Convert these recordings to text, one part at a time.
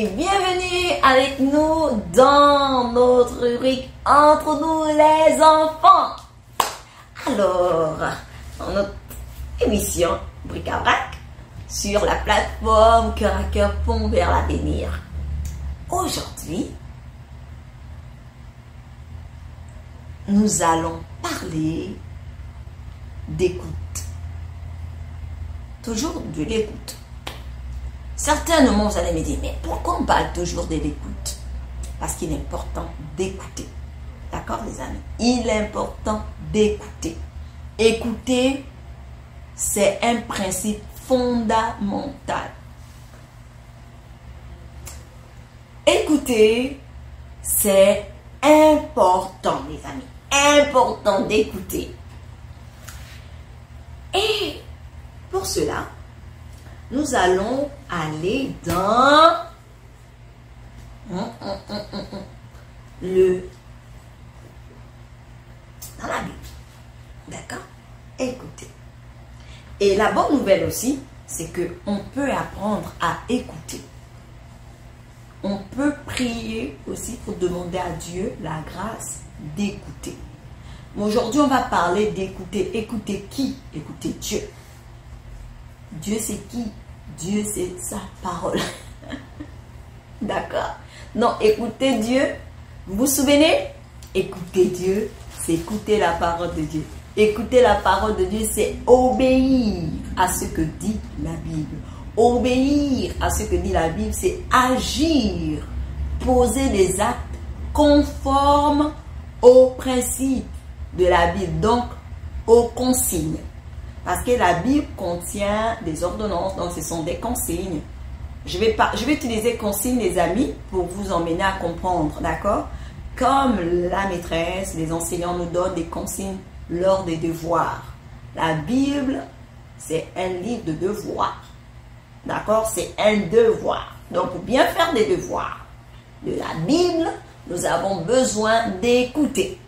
amis, bienvenue avec nous dans notre rubrique Entre nous les enfants. Alors, dans notre émission Bric-à-Brac sur la plateforme Cœur à Cœur Pont vers l'avenir. Aujourd'hui, nous allons parler d'écoute. Toujours de l'écoute. Certainement, vous allez me dire, mais pourquoi on parle toujours de l'écoute? Parce qu'il est important d'écouter. D'accord, les amis? Il est important d'écouter. Écouter, c'est un principe fondamental. Écouter, c'est important, les amis. Important d'écouter. Et pour cela, nous allons aller dans la Bible. D'accord? Écoutez. Et la bonne nouvelle aussi, c'est qu'on peut apprendre à écouter. On peut prier aussi pour demander à Dieu la grâce d'écouter. Mais aujourd'hui, on va parler d'écouter. Écouter qui? Écouter Dieu. Dieu, c'est qui? Dieu, c'est sa parole. D'accord? Non, écoutez Dieu. Vous vous souvenez? Écouter Dieu, c'est écouter la parole de Dieu. Écouter la parole de Dieu, c'est obéir à ce que dit la Bible. Obéir à ce que dit la Bible, c'est agir, poser des actes conformes aux principes de la Bible, donc aux consignes. Parce que la Bible contient des ordonnances, donc ce sont des consignes. Je vais utiliser consignes, les amis, pour vous emmener à comprendre, d'accord? Comme la maîtresse, les enseignants nous donnent des consignes lors des devoirs. La Bible, c'est un livre de devoirs. D'accord? C'est un devoir. Donc, pour bien faire des devoirs de la Bible, nous avons besoin d'écouter.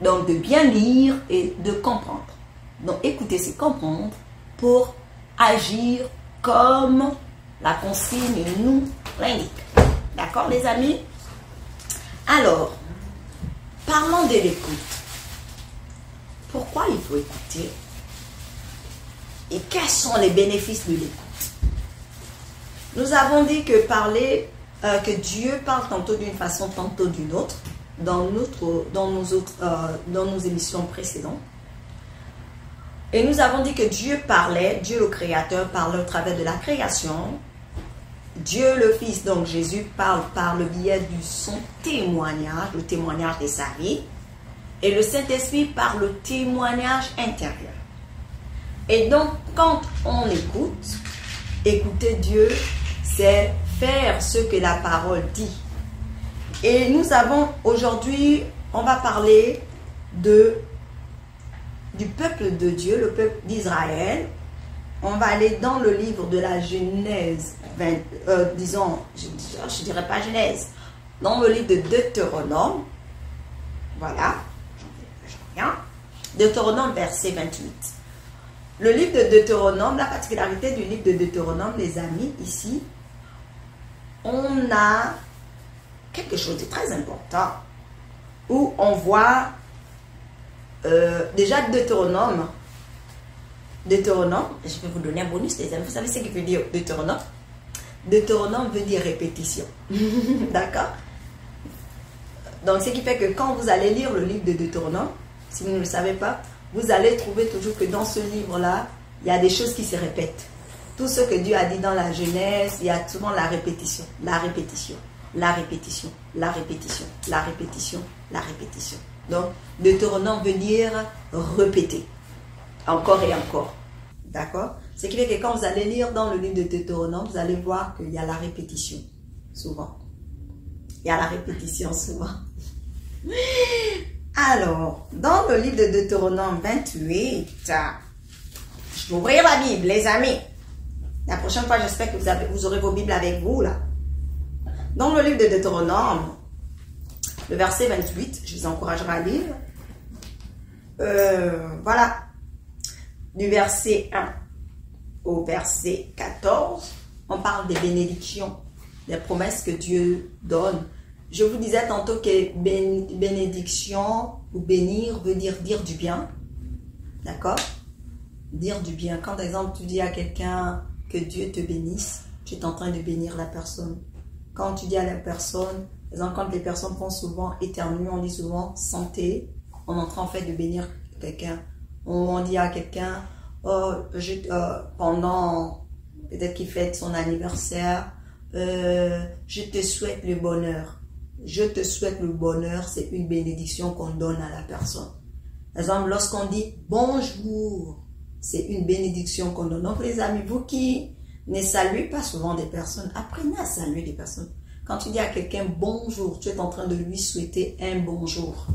Donc, de bien lire et de comprendre. Donc, écouter, c'est comprendre pour agir comme la consigne nous l'indique. D'accord, les amis? Alors, parlons de l'écoute. Pourquoi il faut écouter? Et quels sont les bénéfices de l'écoute? Nous avons dit que que Dieu parle tantôt d'une façon, tantôt d'une autre, dans nos émissions précédentes. Et nous avons dit que Dieu parlait, Dieu le Créateur parlait au travers de la création. Dieu le Fils, donc Jésus, parle par le biais de son témoignage, le témoignage de sa vie. Et le Saint-Esprit par le témoignage intérieur. Et donc, quand on écoute, écouter Dieu, c'est faire ce que la parole dit. Et nous avons aujourd'hui, on va parler du peuple de Dieu, le peuple d'Israël. On va aller dans le livre de la Genèse, je dirais pas Genèse, dans le livre de Deutéronome. Voilà, j'en reviens. Deutéronome, verset 28. Le livre de Deutéronome, la particularité du livre de Deutéronome, les amis, ici, on a quelque chose de très important où on voit déjà Deutéronome, je vais vous donner un bonus, les amis. Vous savez ce qu'il veut dire Deutéronome? Deutéronome veut dire répétition. D'accord? Donc, ce qui fait que quand vous allez lire le livre de Deutéronome, si vous ne le savez pas, vous allez trouver toujours que dans ce livre-là, il y a des choses qui se répètent. Tout ce que Dieu a dit dans la Genèse, il y a souvent la répétition, la répétition, la répétition, la répétition, la répétition, la répétition. Donc, Deutéronome veut dire répéter. Encore et encore. D'accord? Ce qui fait que quand vous allez lire dans le livre de Deutéronome, vous allez voir qu'il y a la répétition. Souvent. Il y a la répétition souvent. Alors, dans le livre de Deutéronome 28, je vais ouvrir la Bible, les amis. La prochaine fois, j'espère que vous aurez vos Bibles avec vous, là. Dans le livre de Deutéronome, le verset 28, je vous encouragerai à lire. Voilà. Du verset 1 au verset 14, on parle des bénédictions les promesses que Dieu donne. Je vous disais tantôt que bénédiction ou bénir veut dire du bien. D'accord? Dire du bien. Quand, par exemple, tu dis à quelqu'un que Dieu te bénisse, tu es en train de bénir la personne. Quand tu dis à la personne, par exemple, quand les personnes font souvent éternuer, on dit souvent santé, on est en train en fait de bénir quelqu'un. On dit à quelqu'un, oh, pendant, peut-être qu'il fête son anniversaire, je te souhaite le bonheur. Je te souhaite le bonheur, c'est une bénédiction qu'on donne à la personne. Par exemple, lorsqu'on dit bonjour, c'est une bénédiction qu'on donne. Donc les amis, vous qui ne saluez pas souvent des personnes, apprenez à saluer des personnes. Quand tu dis à quelqu'un bonjour, tu es en train de lui souhaiter un bonjour.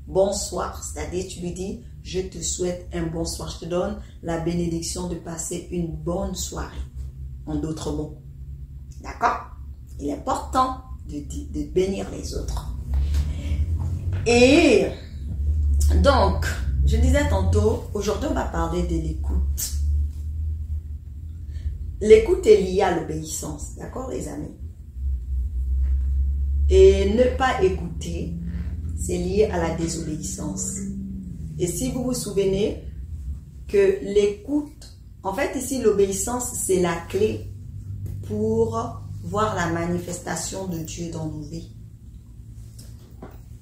Bonsoir, c'est-à-dire tu lui dis, je te souhaite un bonsoir. Je te donne la bénédiction de passer une bonne soirée. En d'autres mots. D'accord? Il est important de bénir les autres. Et donc, je disais tantôt, aujourd'hui on va parler de l'écoute. L'écoute est liée à l'obéissance, d'accord les amis? Et ne pas écouter, c'est lié à la désobéissance. Et si vous vous souvenez que l'écoute, en fait ici l'obéissance c'est la clé pour voir la manifestation de Dieu dans nos vies.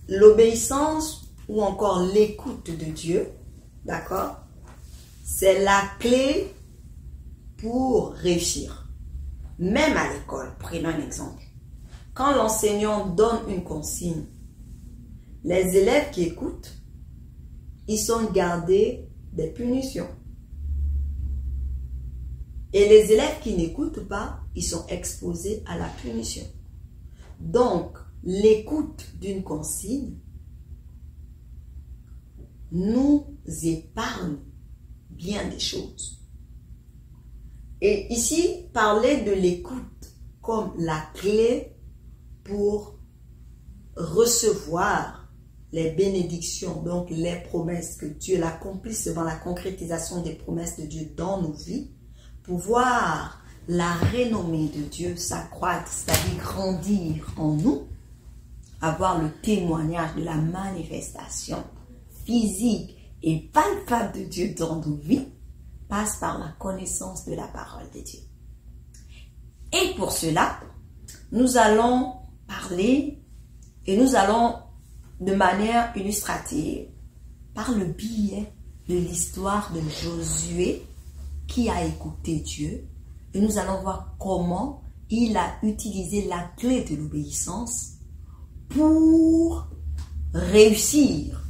L'obéissance ou encore l'écoute de Dieu, d'accord, c'est la clé pour réussir. Même à l'école, prenons un exemple. Quand l'enseignant donne une consigne, les élèves qui écoutent, ils sont gardés des punitions. Et les élèves qui n'écoutent pas, ils sont exposés à la punition. Donc, l'écoute d'une consigne nous épargne bien des choses. Et ici, parler de l'écoute comme la clé pour recevoir les bénédictions, donc les promesses que Dieu, l'accomplissement, la concrétisation des promesses de Dieu dans nos vies, pour voir la renommée de Dieu s'accroître, c'est-à-dire grandir en nous, avoir le témoignage de la manifestation physique et palpable de Dieu dans nos vies, passe par la connaissance de la parole de Dieu. Et pour cela, nous allons parler et nous allons de manière illustrative par le biais de l'histoire de Josué qui a écouté Dieu. Et nous allons voir comment il a utilisé la clé de l'obéissance pour réussir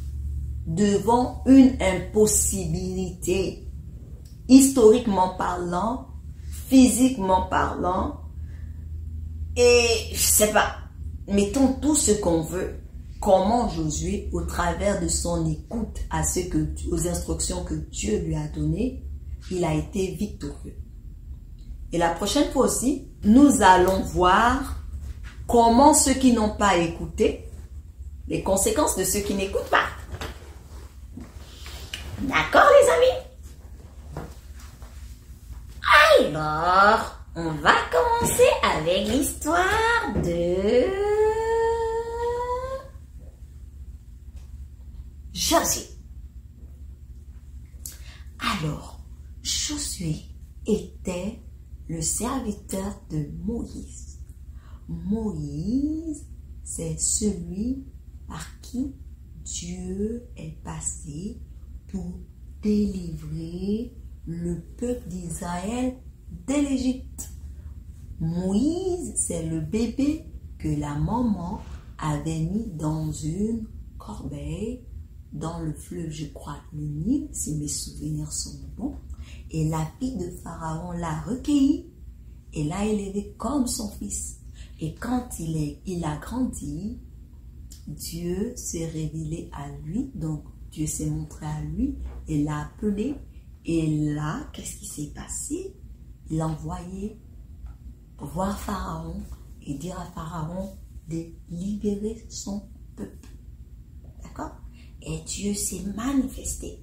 devant une impossibilité, historiquement parlant, physiquement parlant, et je sais pas, mettons tout ce qu'on veut, comment Josué, au travers de son écoute aux instructions que Dieu lui a données, il a été victorieux. Et la prochaine fois aussi, nous allons voir comment ceux qui n'ont pas écouté, les conséquences de ceux qui n'écoutent pas. D'accord les amis? Alors, on va commencer avec l'histoire de Josué. Alors, Josué était le serviteur de Moïse. Moïse, c'est celui par qui Dieu est passé pour délivrer le peuple d'Israël de l'Égypte. Moïse, c'est le bébé que la maman avait mis dans une corbeille dans le fleuve, je crois, le Nil, si mes souvenirs sont bons. Et la fille de Pharaon l'a recueilli et l'a élevé comme son fils. Et quand il a grandi, Dieu s'est révélé à lui, donc Dieu s'est montré à lui et l'a appelé. Et là, qu'est-ce qui s'est passé? Il a envoyé voir Pharaon et dire à Pharaon de libérer son peuple. D'accord? Et Dieu s'est manifesté.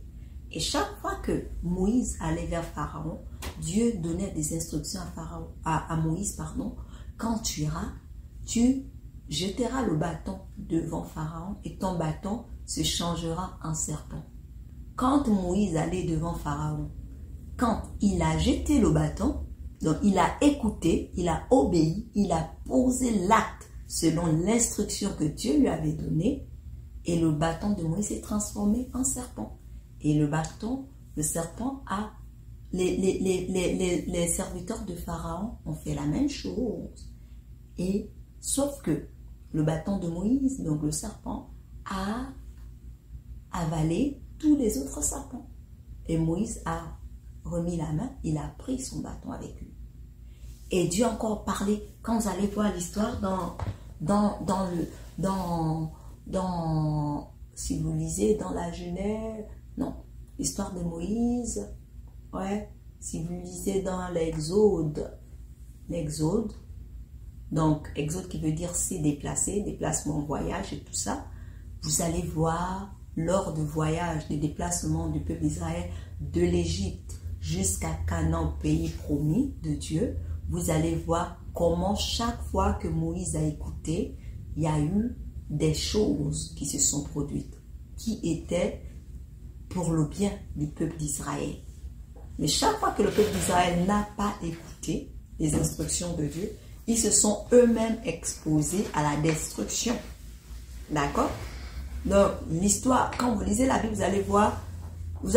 Et chaque fois que Moïse allait vers Pharaon, Dieu donnait des instructions à Moïse, quand tu iras, tu jeteras le bâton devant Pharaon et ton bâton se changera en serpent. Quand Moïse allait devant Pharaon, quand il a jeté le bâton, donc il a écouté, il a obéi, il a posé l'acte selon l'instruction que Dieu lui avait donnée, et le bâton de Moïse s'est transformé en serpent. Et le serpent a... Les serviteurs de Pharaon ont fait la même chose. Et sauf que le bâton de Moïse, donc le serpent, a avalé tous les autres serpents. Et Moïse a remis la main, il a pris son bâton avec lui. Et Dieu a encore parlé, quand vous allez voir l'histoire si vous lisez dans la Genèse, non, l'histoire de Moïse, ouais, si vous lisez dans l'Exode, donc Exode qui veut dire c'est déplacer, déplacement, voyage et tout ça, vous allez voir lors du voyage, des déplacements du peuple d'Israël de l'Égypte jusqu'à Canaan, pays promis de Dieu, vous allez voir comment chaque fois que Moïse a écouté, il y a eu des choses qui se sont produites, qui étaient pour le bien du peuple d'Israël. Mais chaque fois que le peuple d'Israël n'a pas écouté les instructions de Dieu, ils se sont eux-mêmes exposés à la destruction. D'accord? Donc, l'histoire, quand vous lisez la Bible, vous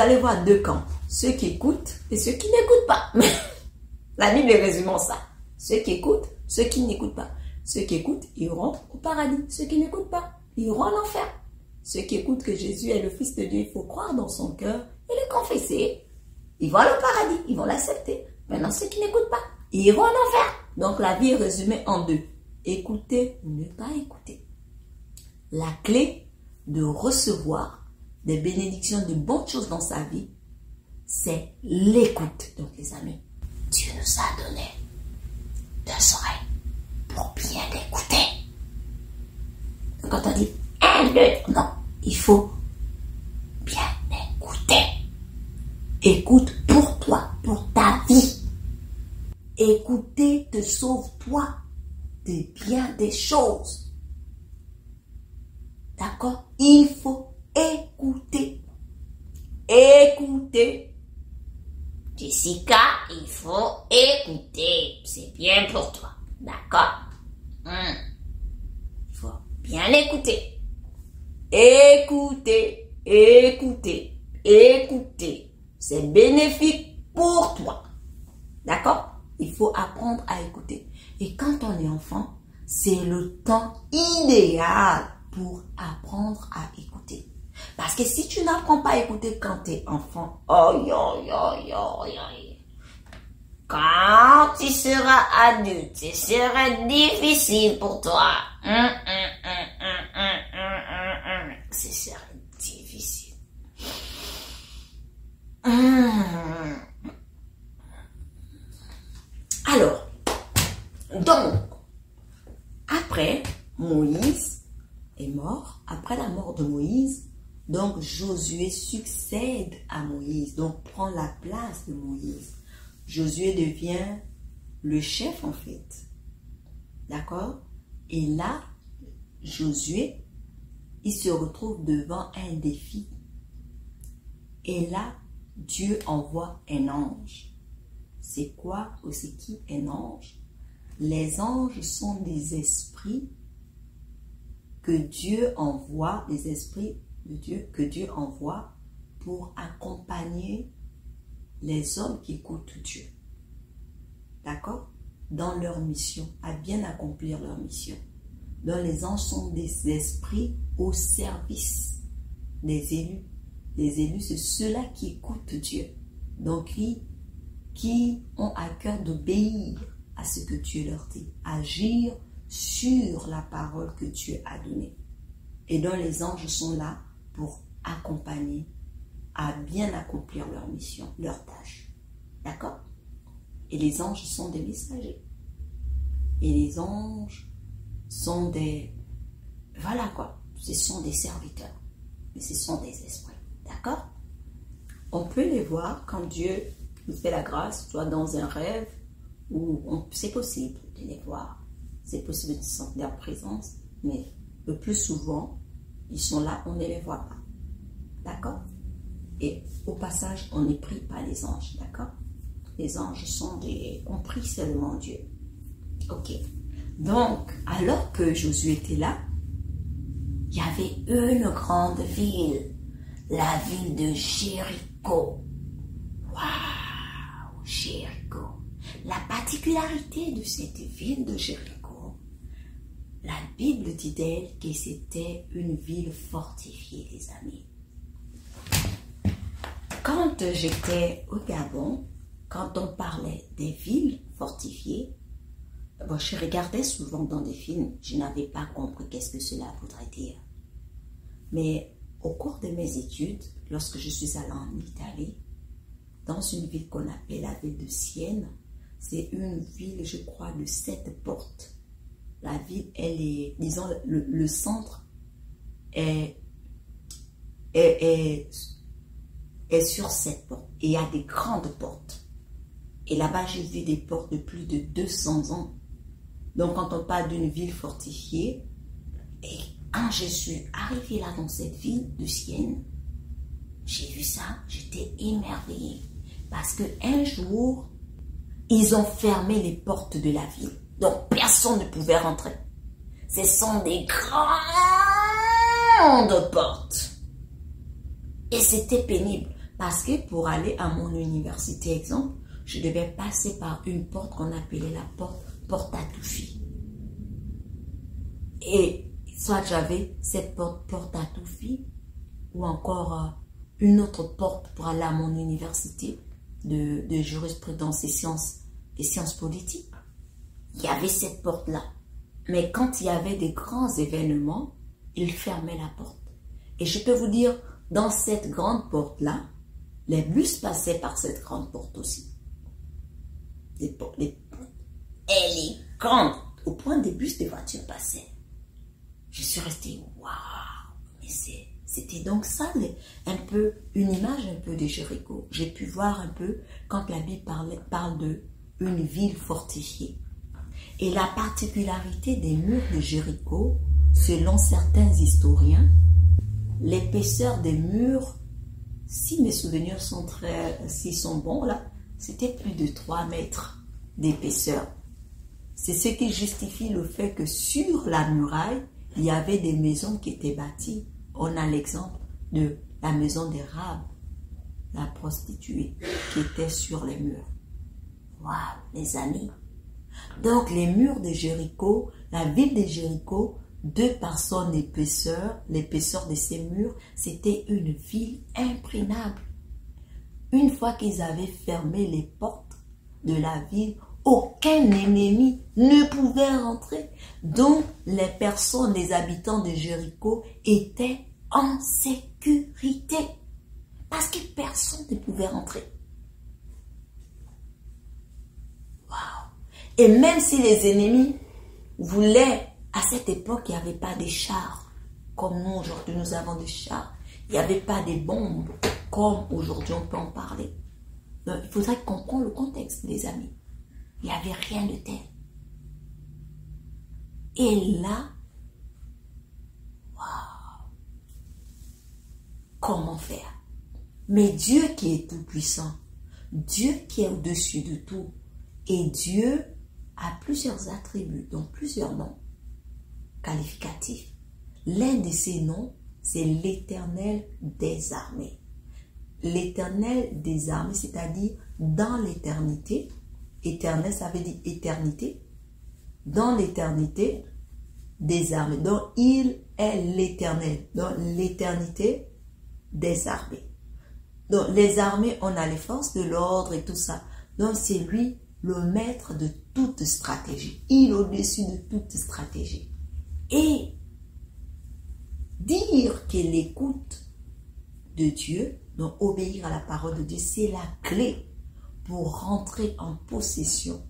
allez voir deux camps. Ceux qui écoutent et ceux qui n'écoutent pas. La Bible est résumant ça. Ceux qui écoutent, ceux qui n'écoutent pas. Ceux qui écoutent iront au paradis. Ceux qui n'écoutent pas iront en enfer. Ceux qui écoutent que Jésus est le Fils de Dieu, il faut croire dans son cœur et le confesser. Ils vont aller au paradis, ils vont l'accepter. Maintenant, ceux qui n'écoutent pas, ils iront en enfer. Donc, la vie est résumée en deux. Écouter ou ne pas écouter. La clé de recevoir des bénédictions, de bonnes choses dans sa vie, c'est l'écoute. Donc, les amis, Dieu nous a donné deux oreilles pour bien écouter. Donc, quand on dit un, deux, non, il faut bien écouter. Écoute pour toi, pour ta vie. Écouter te sauve toi de bien des choses. D'accord? Il faut écouter. Écouter. Jessica, il faut écouter. C'est bien pour toi. D'accord? Il faut bien écouter. Écouter, écouter, écouter. C'est bénéfique pour toi. D'accord? Il faut apprendre à écouter. Et quand on est enfant, c'est le temps idéal pour apprendre à écouter. Parce que si tu n'apprends pas à écouter quand tu es enfant, quand tu seras adulte, ce sera difficile pour toi. Ce sera difficile. Alors, donc, après, Moïse est mort. Après la mort de Moïse, donc Josué succède à Moïse, donc prend la place de Moïse. Josué devient le chef en fait. D'accord? Et là, Josué, il se retrouve devant un défi. Et là, Dieu envoie un ange. C'est quoi ou c'est qui un ange? Les anges sont des esprits que Dieu envoie, des esprits de Dieu que Dieu envoie pour accompagner les hommes qui écoutent Dieu. D'accord? Dans leur mission, à bien accomplir leur mission. Donc les anges sont des esprits au service des élus. Les élus, c'est ceux-là qui écoutent Dieu. Donc qui ont à cœur d'obéir à ce que Dieu leur dit. Agir sur la parole que Dieu a donnée. Et donc les anges sont là pour accompagner à bien accomplir leur mission, leur tâche. D'accord? Et les anges sont des messagers. Et les anges sont des... Voilà quoi. Ce sont des serviteurs. Mais ce sont des esprits. D'accord? On peut les voir quand Dieu nous fait la grâce, soit dans un rêve, ou c'est possible de les voir. C'est possible de sentir leur présence, mais le plus souvent, ils sont là, on ne les voit pas. D'accord? Et au passage, on est pris par les anges. D'accord? Les anges sont on prie seulement Dieu. Ok. Donc, alors que Josué était là, il y avait une grande ville, la ville de Jéricho. Waouh, Jéricho. La particularité de cette ville de Jéricho, la Bible dit d'elle que c'était une ville fortifiée, les amis. Quand j'étais au Gabon, quand on parlait des villes fortifiées, bon, je regardais souvent dans des films, je n'avais pas compris qu'est-ce que cela voudrait dire. Mais au cours de mes études, lorsque je suis allée en Italie, dans une ville qu'on appelle la ville de Sienne, c'est une ville, je crois, de 7 portes. La ville, elle est, disons, le centre est sur 7 portes. Et il y a des grandes portes. Et là-bas, j'ai vu des portes de plus de 200 ans. Donc, quand on parle d'une ville fortifiée, et quand je suis arrivée là dans cette ville de Sienne, j'ai vu ça, j'étais émerveillée. Parce qu'un jour, ils ont fermé les portes de la ville. Donc, personne ne pouvait rentrer. Ce sont des grandes portes. Et c'était pénible. Parce que pour aller à mon université, exemple, je devais passer par une porte qu'on appelait la porte à Toufi. Et soit j'avais cette porte à Toufi, ou encore une autre porte pour aller à mon université de jurisprudence et sciences politiques. Il y avait cette porte-là. Mais quand il y avait des grands événements, ils fermaient la porte. Et je peux vous dire, dans cette grande porte-là, les bus passaient par cette grande porte aussi. Elle est grande. Au point des bus, des voitures passaient. Je suis restée, waouh, mais c'était donc ça, un peu, une image un peu de Jéricho. J'ai pu voir un peu quand la Bible parle de une ville fortifiée. Et la particularité des murs de Jéricho, selon certains historiens, l'épaisseur des murs, si mes souvenirs sont sont bons là, c'était plus de 3 mètres d'épaisseur. C'est ce qui justifie le fait que sur la muraille, il y avait des maisons qui étaient bâties. On a l'exemple de la maison des Rahab, la prostituée, qui était sur les murs. Waouh, les amis. Donc les murs de Jéricho, la ville de Jéricho, de par son épaisseur, l'épaisseur de ces murs, c'était une ville imprenable. Une fois qu'ils avaient fermé les portes de la ville, aucun ennemi ne pouvait rentrer. Donc les personnes, les habitants de Jéricho étaient en sécurité. Parce que personne ne pouvait rentrer. Waouh! Et même si les ennemis voulaient, à cette époque, il n'y avait pas des chars. Comme nous, aujourd'hui, nous avons des chars. Il n'y avait pas des bombes, comme aujourd'hui, on peut en parler. Donc, il faudrait comprendre le contexte, les amis. Il n'y avait rien de tel. Et là, waouh! Comment faire? Mais Dieu qui est tout puissant, Dieu qui est au-dessus de tout, et Dieu a plusieurs attributs, donc plusieurs noms qualificatifs. L'un de ces noms, c'est l'Éternel des armées. L'Éternel des armées, c'est-à-dire dans l'éternité. Éternel, ça veut dire éternité. Dans l'éternité des armées. Donc, il est l'Éternel. Dans l'éternité des armées. Donc, les armées, on a les forces de l'ordre et tout ça. Donc, c'est lui le maître de toute stratégie. Il est au-dessus de toute stratégie. Et dire que l'écoute de Dieu, donc obéir à la parole de Dieu, c'est la clé pour rentrer en possession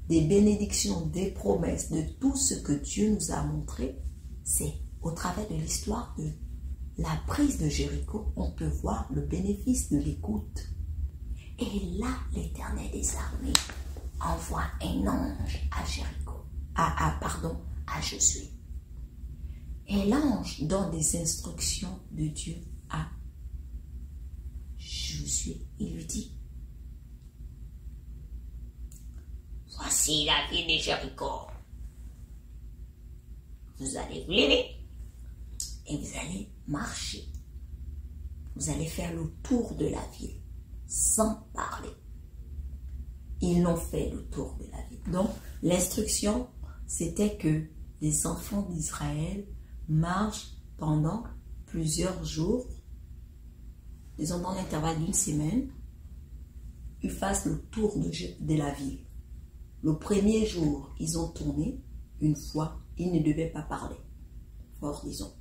des bénédictions, des promesses, de tout ce que Dieu nous a montré. C'est au travers de l'histoire de la prise de Jéricho, on peut voir le bénéfice de l'écoute. Et là, l'Éternel des armées envoie un ange à Jéricho. à Josué. Et l'ange donne des instructions de Dieu à Josué. Il lui dit, voici la ville de Jéricho. Vous allez vous lever et vous allez marcher. Vous allez faire le tour de la ville sans parler. Ils l'ont fait le tour de la ville. Donc, l'instruction, c'était que les enfants d'Israël marchent pendant plusieurs jours, disons dans l'intervalle d'une semaine, ils fassent le tour de la ville. Le premier jour, ils ont tourné une fois, ils ne devaient pas parler. Fort, disons.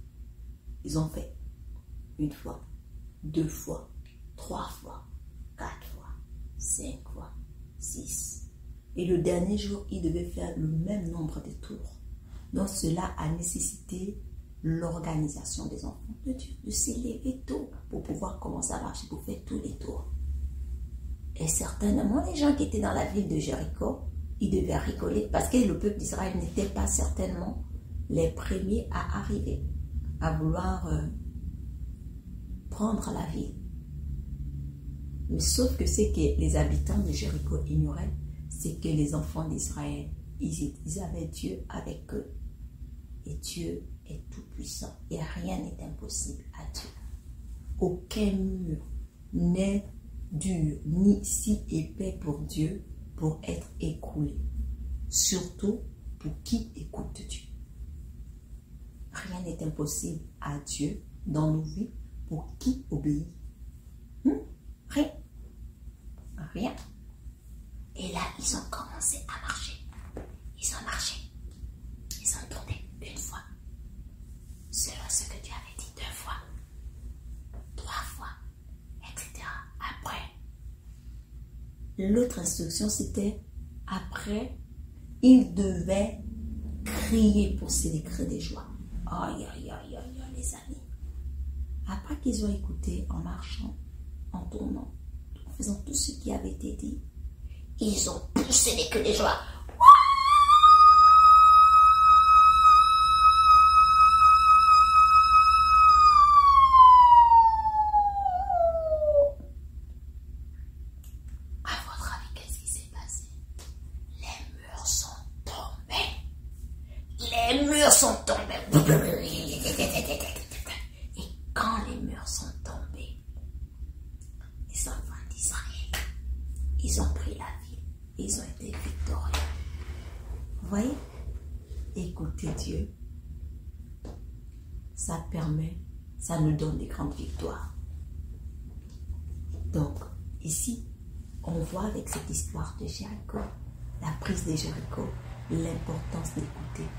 Ils ont fait une fois, 2 fois, 3 fois, 4 fois, 5 fois, 6. Et le dernier jour, ils devaient faire le même nombre de tours. Donc cela a nécessité l'organisation des enfants de Dieu, de s'élever tôt pour pouvoir commencer à marcher, pour faire tous les tours. Et certainement, les gens qui étaient dans la ville de Jéricho, ils devaient rigoler parce que le peuple d'Israël n'était pas certainement les premiers à arriver, à vouloir prendre la ville. Mais sauf que ce que les habitants de Jéricho ignoraient, c'est que les enfants d'Israël, ils avaient Dieu avec eux. Et Dieu est tout puissant et rien n'est impossible à Dieu. Aucun mur n'est dur ni si épais pour Dieu pour être écroulé. Surtout pour qui écoute Dieu. Rien n'est impossible à Dieu dans nos vies pour qui obéit. Rien. Rien. Et là, ils ont commencé à marcher. Ils ont marché. Ils ont tourné une fois. Selon ce que Dieu avait dit, 2 fois. 3 fois. Etc. Après. L'autre instruction, c'était après, ils devaient crier pour célébrer des joies. Aïe, aïe, aïe, aïe, les amis. Après qu'ils ont écouté en marchant, en tournant, en faisant tout ce qui avait été dit, ils ont poussé des cris de joie. À votre avis, qu'est-ce qui s'est passé? Les murs sont tombés. Les murs sont tombés. Et quand les murs sont tombés, les enfants d'Israël, ils ont pris la ville. Ils ont été victorieux. Vous voyez? Écoutez Dieu. Ça permet, ça nous donne des grandes victoires. Donc, ici, on voit avec cette histoire de Jéricho, la prise de Jéricho, l'importance d'écouter.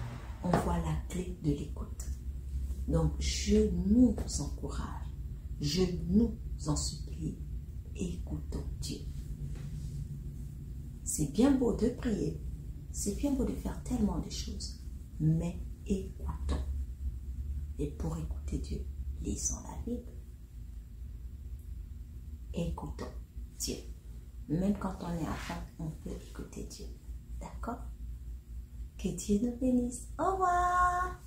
On voit la clé de l'écoute. Donc, je nous encourage, je nous en supplie, écoutons Dieu. C'est bien beau de prier, c'est bien beau de faire tellement de choses, mais écoutons. Et pour écouter Dieu, lisons la Bible. Écoutons Dieu. Même quand on est à faim, on peut écouter Dieu. D'accord? Que Dieu nous bénisse. Au revoir.